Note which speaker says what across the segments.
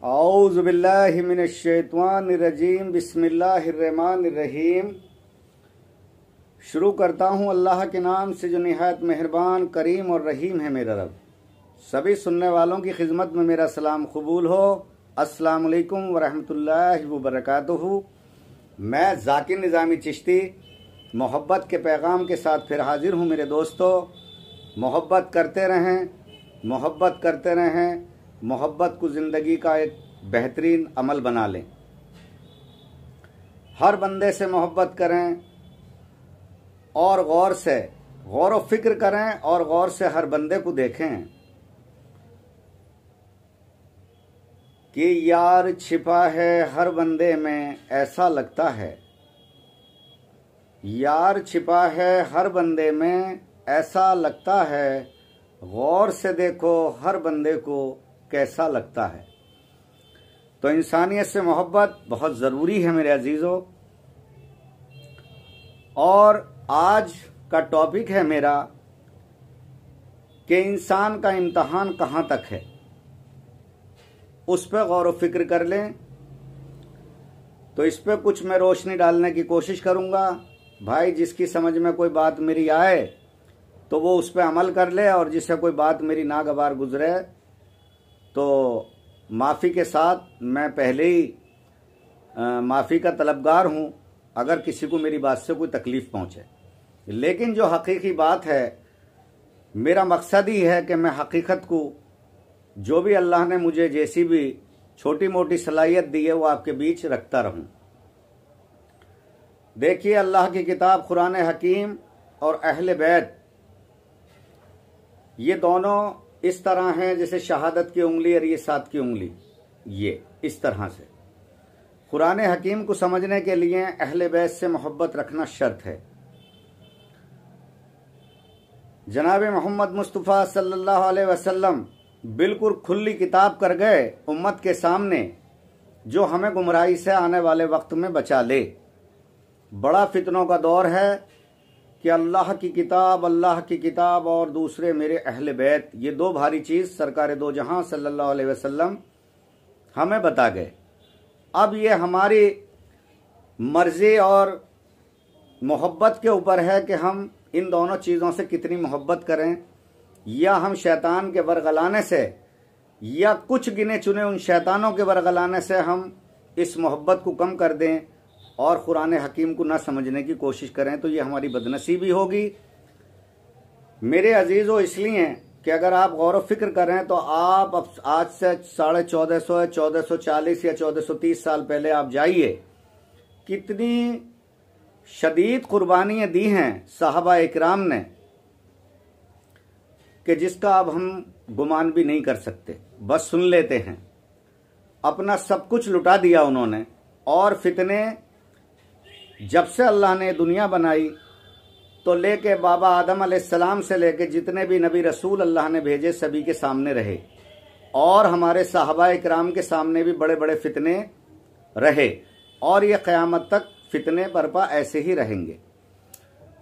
Speaker 1: औज़ु बिल्लाहि मिनश्शैतानिर्रजीम बिस्मिल्लाहिर्रहमानिर्रहीम। शुरू करता हूँ अल्लाह के नाम से जो निहायत मेहरबान करीम और रहीम है मेरा रब। सभी सुनने वालों की खिदमत में मेरा सलाम कबूल हो। अस्सलाम वालेकुम वरहमतुल्लाहि वबरकातुहू। मैं ज़ाकिर निज़ामी चिश्ती मोहब्बत के पैगाम के साथ फिर हाजिर हूँ मेरे दोस्तों। मोहब्बत करते रहें, मोहब्बत करते रहें, मोहब्बत को ज़िंदगी का एक बेहतरीन अमल बना लें। हर बंदे से मोहब्बत करें और गौर व फिक्र करें और गौर से हर बंदे को देखें कि यार छिपा है हर बंदे में ऐसा लगता है, यार छिपा है हर बंदे में ऐसा लगता है, गौर से देखो हर बंदे को कैसा लगता है। तो इंसानियत से मोहब्बत बहुत ज़रूरी है मेरे अजीज़ों। और आज का टॉपिक है मेरा कि इंसान का इम्तहान कहाँ तक है, उस पर गौर व फिक्र कर लें। तो इस पर कुछ मैं रोशनी डालने की कोशिश करूँगा। भाई जिसकी समझ में कोई बात मेरी आए तो वो उस पर अमल कर ले, और जिससे कोई बात मेरी नागवार गुजरे तो माफ़ी के साथ मैं पहले ही माफ़ी का तलबगार हूँ अगर किसी को मेरी बात से कोई तकलीफ़ पहुँचे। लेकिन जो हकीकी बात है, मेरा मकसद ही है कि मैं हकीकत को, जो भी अल्लाह ने मुझे जैसी भी छोटी मोटी सलाहियत दी है, वो आपके बीच रखता रहूँ। देखिए, अल्लाह की किताब कुरान हकीम और अहले बैत, ये दोनों इस तरह हैं जैसे शहादत की उंगली और ये सात की उंगली। ये इस तरह से कुरान हकीम को समझने के लिए अहले बैत से मोहब्बत रखना शर्त है। जनाब मोहम्मद मुस्तफ़ा सल्लल्लाहु अलैहि वसल्लम बिल्कुल खुली किताब कर गए उम्मत के सामने, जो हमें गुमराही से आने वाले वक्त में बचा ले। बड़ा फितनों का दौर है कि अल्लाह की किताब और दूसरे मेरे अहले बैत, ये दो भारी चीज़ सरकार दो जहां सल्लल्लाहु अलैहि वसल्लम हमें बता गए। अब ये हमारी मर्जी और मोहब्बत के ऊपर है कि हम इन दोनों चीज़ों से कितनी मोहब्बत करें, या हम शैतान के बरगलाने से या कुछ गिने चुने उन शैतानों के बरगलाने से हम इस मोहब्बत को कम कर दें और कुरान हकीम को ना समझने की कोशिश करें, तो ये हमारी बदनसीबी होगी मेरे अजीज़ों। इसलिए कि अगर आप गौर व फिक्र करें तो आप अब आज से 1450, 1440 या 1430 साल पहले आप जाइए, कितनी शदीद कुर्बानियाँ दी हैं साहबा इकराम ने कि जिसका अब हम गुमान भी नहीं कर सकते। बस सुन लेते हैं। अपना सब कुछ लुटा दिया उन्होंने। और फितने जब से अल्लाह ने दुनिया बनाई तो लेके बाबा आदम अलैहिस्सलाम से लेके जितने भी नबी रसूल अल्लाह ने भेजे सभी के सामने रहे, और हमारे साहबा इकराम के सामने भी बड़े बड़े फितने रहे, और ये क़यामत तक फितने बरपा ऐसे ही रहेंगे।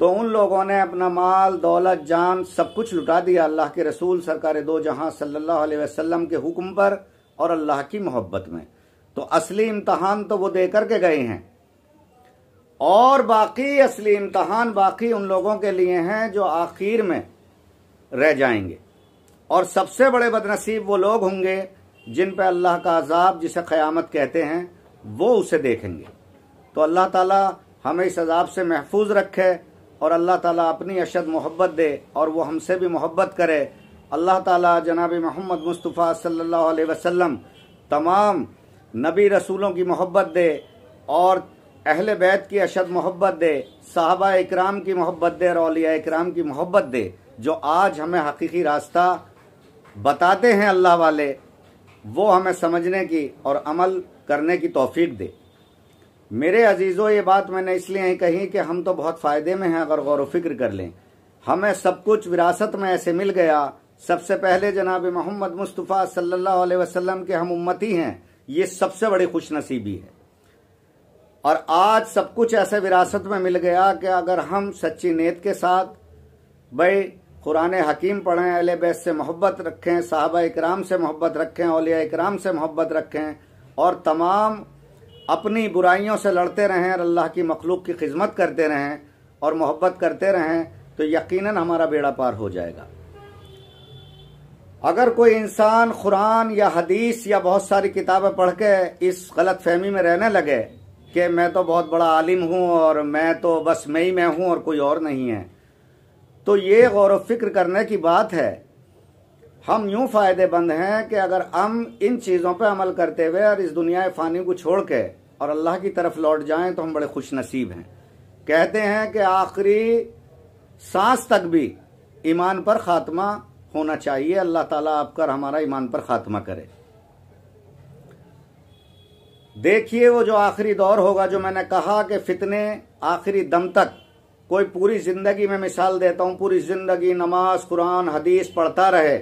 Speaker 1: तो उन लोगों ने अपना माल दौलत जान सब कुछ लुटा दिया अल्लाह के रसूल सरकार दो जहां सल्लल्लाहु अलैहि वसल्लम के हुक्म पर और अल्लाह की मोहब्बत में। तो असली इम्तहान तो वो दे करके गए हैं, और बाकी असली इम्तहान बाकी उन लोगों के लिए हैं जो आखिर में रह जाएंगे। और सबसे बड़े बदनसीब वो लोग होंगे जिन पे अल्लाह का अजाब, जिसे क़यामत कहते हैं, वो उसे देखेंगे। तो अल्लाह ताला हमें इस अजाब से महफूज रखे और अल्लाह ताला अपनी अशद मोहब्बत दे और वो हमसे भी मोहब्बत करे। अल्लाह ताला जनाब मोहम्मद मुस्तफ़ा सल्लल्लाहु अलैहि वसल्लम तमाम नबी रसूलों की मोहब्बत दे और अहले बैत की अशद मोहब्बत दे, साहबा इकराम की मोहब्बत दे और औलिया इकराम की मोहब्बत दे, जो आज हमें हकीकी रास्ता बताते हैं अल्लाह वाले, वो हमें समझने की और अमल करने की तौफीक दे। मेरे अजीज़ों, ये बात मैंने इसलिए ही कही कि हम तो बहुत फ़ायदे में हैं अगर गौर व फिक्र कर लें। हमें सब कुछ विरासत में ऐसे मिल गया। सबसे पहले जनाब मोहम्मद मुस्तफ़ा सल्लल्लाहु अलैहि वसल्लम के हम उम्मती हैं, ये सबसे बड़ी खुशनसीबी है। और आज सब कुछ ऐसे विरासत में मिल गया कि अगर हम सच्ची नीयत के साथ भाई कुरान हकीम पढ़ें, अहले बैत से मोहब्बत रखें, साहबा इकराम से मोहब्बत रखें, औलिया इकराम से मोहब्बत रखें और तमाम अपनी बुराइयों से लड़ते रहें और अल्लाह की मखलूक की खिदमत करते रहें और मोहब्बत करते रहें, तो यकीनन हमारा बेड़ा पार हो जाएगा। अगर कोई इंसान कुरान या हदीस या बहुत सारी किताबें पढ़ के इस गलत फहमी में रहने लगे कि मैं तो बहुत बड़ा आलिम हूँ और मैं तो बस मैं ही मैं हूँ और कोई और नहीं है, तो ये गौर व फिक्र करने की बात है। हम यूं फ़ायदेमंद हैं कि अगर हम इन चीज़ों पर अमल करते हुए और इस दुनिया फ़ानी को छोड़ के और अल्लाह की तरफ लौट जाएं तो हम बड़े खुश नसीब हैं। कहते हैं कि आखिरी सांस तक भी ईमान पर खात्मा होना चाहिए। अल्लाह ताला आपका और हमारा ईमान पर खात्मा करे। देखिए वो जो आखिरी दौर होगा, जो मैंने कहा कि फितने आखिरी दम तक, कोई पूरी जिंदगी में मिसाल देता हूं, पूरी जिंदगी नमाज कुरान हदीस पढ़ता रहे,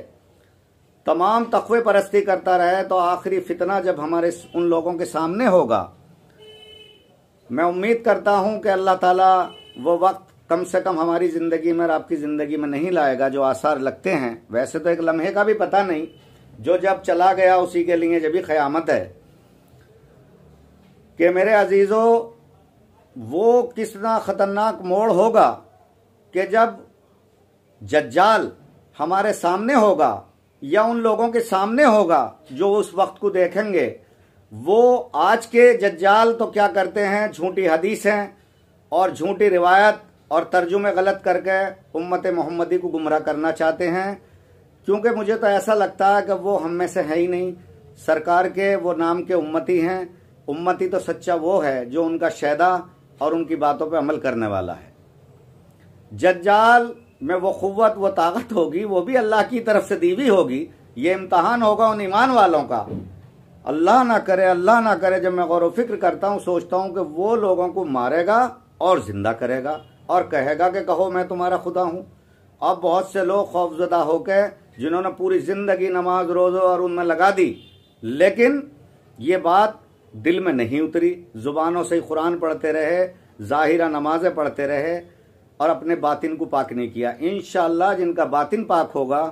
Speaker 1: तमाम तक़वे परस्ती करता रहे, तो आखिरी फितना जब हमारे उन लोगों के सामने होगा, मैं उम्मीद करता हूं कि अल्लाह ताला वो वक्त कम से कम हमारी ज़िंदगी में और आपकी ज़िंदगी में नहीं लाएगा जो आसार लगते हैं। वैसे तो एक लम्हे का भी पता नहीं, जो जब चला गया उसी के लिए जब भी क़यामत है। कि मेरे अजीज़ों, वो कितना ख़तरनाक मोड़ होगा कि जब दज्जाल हमारे सामने होगा या उन लोगों के सामने होगा जो उस वक्त को देखेंगे। वो आज के दज्जाल तो क्या करते हैं, झूठी हदीसें और झूठी रिवायत और तर्जुमे गलत करके उम्मत मोहम्मदी को गुमराह करना चाहते हैं। क्योंकि मुझे तो ऐसा लगता है कि वो हम में से है ही नहीं, सरकार के वो नाम के उम्मती हैं। उम्मती तो सच्चा वो है जो उनका शैदा और उनकी बातों पे अमल करने वाला है। दज्जाल में वो क़ुव्वत वो ताकत होगी, वो भी अल्लाह की तरफ से दी हुई होगी। ये इम्तहान होगा उन ईमान वालों का। अल्लाह ना करे, अल्लाह ना करे, जब मैं गौर व फिक्र करता हूँ सोचता हूँ कि वो लोगों को मारेगा और जिंदा करेगा और कहेगा कि कहो मैं तुम्हारा खुदा हूँ। अब बहुत से लोग खौफजदा होकर जिन्होंने पूरी जिंदगी नमाज रोज़ो और उनमें लगा दी, लेकिन ये बात दिल में नहीं उतरी, ज़ुबानों से ही कुरान पढ़ते रहे, ज़ाहिरा नमाजें पढ़ते रहे और अपने बातिन को पाक नहीं किया। इंशाअल्लाह जिनका बातिन पाक होगा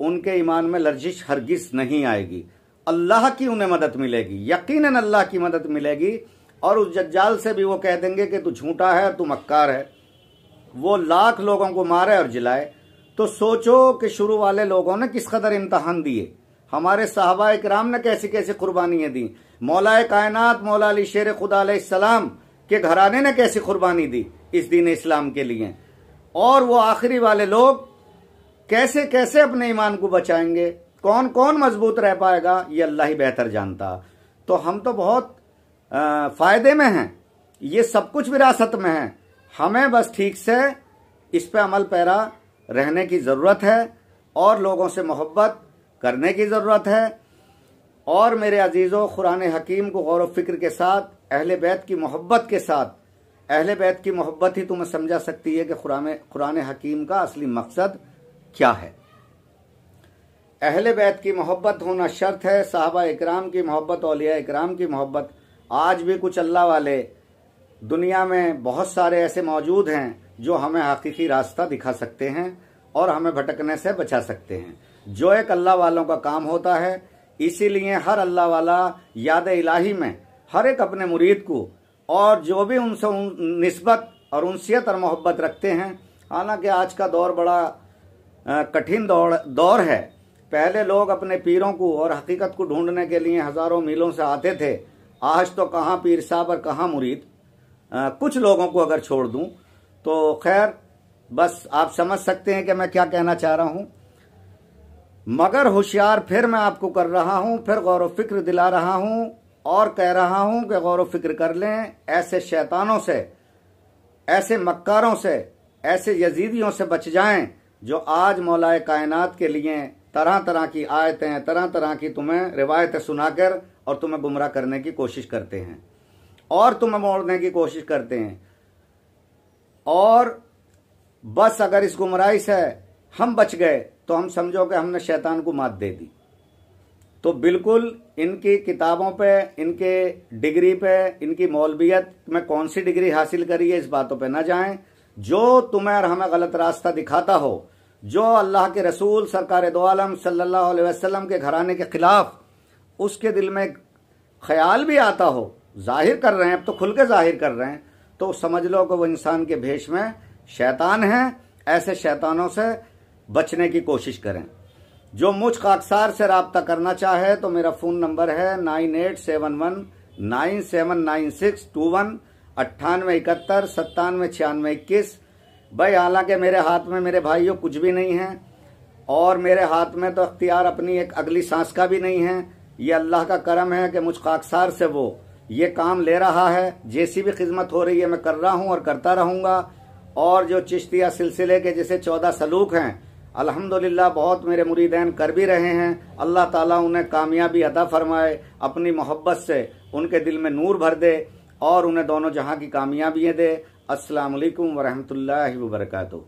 Speaker 1: उनके ईमान में लर्जिश हरगिज नहीं आएगी। अल्लाह की उन्हें मदद मिलेगी, यकीनन अल्लाह की मदद मिलेगी। और उस दज्जाल से भी वो कह देंगे कि तू झूठा है, तू मक्कार है। वो लाख लोगों को मारे और जिलाए। तो सोचो कि शुरू वाले लोगों ने किस कदर इम्तहान दिए, हमारे साहबा इकराम ने कैसी कैसी कुर्बानियां दी, मौलाए कायनात मौला अली शेर खुदा अलैहिस्सलाम के घराने ने कैसी कुर्बानी दी इस दीन इस्लाम के लिए। और वो आखिरी वाले लोग कैसे कैसे अपने ईमान को बचाएंगे, कौन कौन मजबूत रह पाएगा, ये अल्लाह ही बेहतर जानता। तो हम तो बहुत फायदे में हैं, ये सब कुछ विरासत में है। हमें बस ठीक से इस पे अमल पैरा रहने की ज़रूरत है और लोगों से मोहब्बत करने की ज़रूरत है। और मेरे अजीज़ों, कुरान हकीम को गौर व फिक्र के साथ, अहले बैत की मोहब्बत के साथ, अहले बैत की मोहब्बत ही तुम्हें समझा सकती है कि कुरान हकीम का असली मकसद क्या है। अहले बैत की मोहब्बत होना शर्त है, साहबा इकराम की मोहब्बत, औलिया इकराम की मोहब्बत। आज भी कुछ अल्लाह वाले दुनिया में बहुत सारे ऐसे मौजूद हैं जो हमें हकीकी रास्ता दिखा सकते हैं और हमें भटकने से बचा सकते हैं, जो एक अल्लाह वालों का काम होता है। इसीलिए हर अल्लाह वाला याद इलाही में हर एक अपने मुरीद को और जो भी उनसे निस्बत और उनसियत और मोहब्बत रखते हैं। हालांकि आज का दौर बड़ा कठिन दौर है। पहले लोग अपने पीरों को और हकीकत को ढूंढने के लिए हज़ारों मीलों से आते थे। आज तो कहाँ पीर साहब और कहाँ मुरीद, कुछ लोगों को अगर छोड़ दूं तो खैर, बस आप समझ सकते हैं कि मैं क्या कहना चाह रहा हूं। मगर होशियार फिर मैं आपको कर रहा हूं, फिर गौर व फिक्र दिला रहा हूं और कह रहा हूं कि गौर व फिक्र कर लें। ऐसे शैतानों से, ऐसे मक्कारों से, ऐसे यजीदियों से बच जाएं जो आज मौलाए कायनात के लिए तरह तरह की आयतें, तरह तरह की तुम्हें रिवायतें सुनाकर और तुम्हें गुमराह करने की कोशिश करते हैं और तुम्हें मोड़ने की कोशिश करते हैं। और बस अगर इस गुमराही से हम बच गए तो हम समझो कि हमने शैतान को मात दे दी। तो बिल्कुल इनकी किताबों पे, इनके डिग्री पे, इनकी मौलवियत में कौन सी डिग्री हासिल करी है, इस बातों पे ना जाएं। जो तुम्हें और हमें गलत रास्ता दिखाता हो, जो अल्लाह के रसूल सरकार दो आलम सल्लल्लाहु अलैहि वसल्लम के घराने के खिलाफ उसके दिल में ख्याल भी आता हो, जाहिर कर रहे हैं, अब तो खुल के जाहिर कर रहे हैं, तो समझ लो कि वो इंसान के भेष में शैतान है। ऐसे शैतानों से बचने की कोशिश करें। जो मुझ खाकसार से रब्ता करना चाहे तो मेरा फ़ोन नंबर है 9871979621 9871979621। भाई हालांकि मेरे हाथ में मेरे भाइयों कुछ भी नहीं है और मेरे हाथ में तो अख्तियार अपनी एक अगली सांस का भी नहीं है। ये अल्लाह का करम है कि मुझ खाकसार से वो ये काम ले रहा है। जैसी भी खिदमत हो रही है मैं कर रहा हूँ और करता रहूँगा। और जो चिश्तिया सिलसिले के जैसे 14 सलूक हैं अल्हम्दुलिल्लाह बहुत मेरे मुरीदैन कर भी रहे हैं। अल्लाह ताला उन्हें कामयाबी अता फरमाए, अपनी मोहब्बत से उनके दिल में नूर भर दे और उन्हें दोनों जहां की कामयाबियां दे। अस्सलाम वालेकुम व रहमतुल्लाहि व बरकातुहू।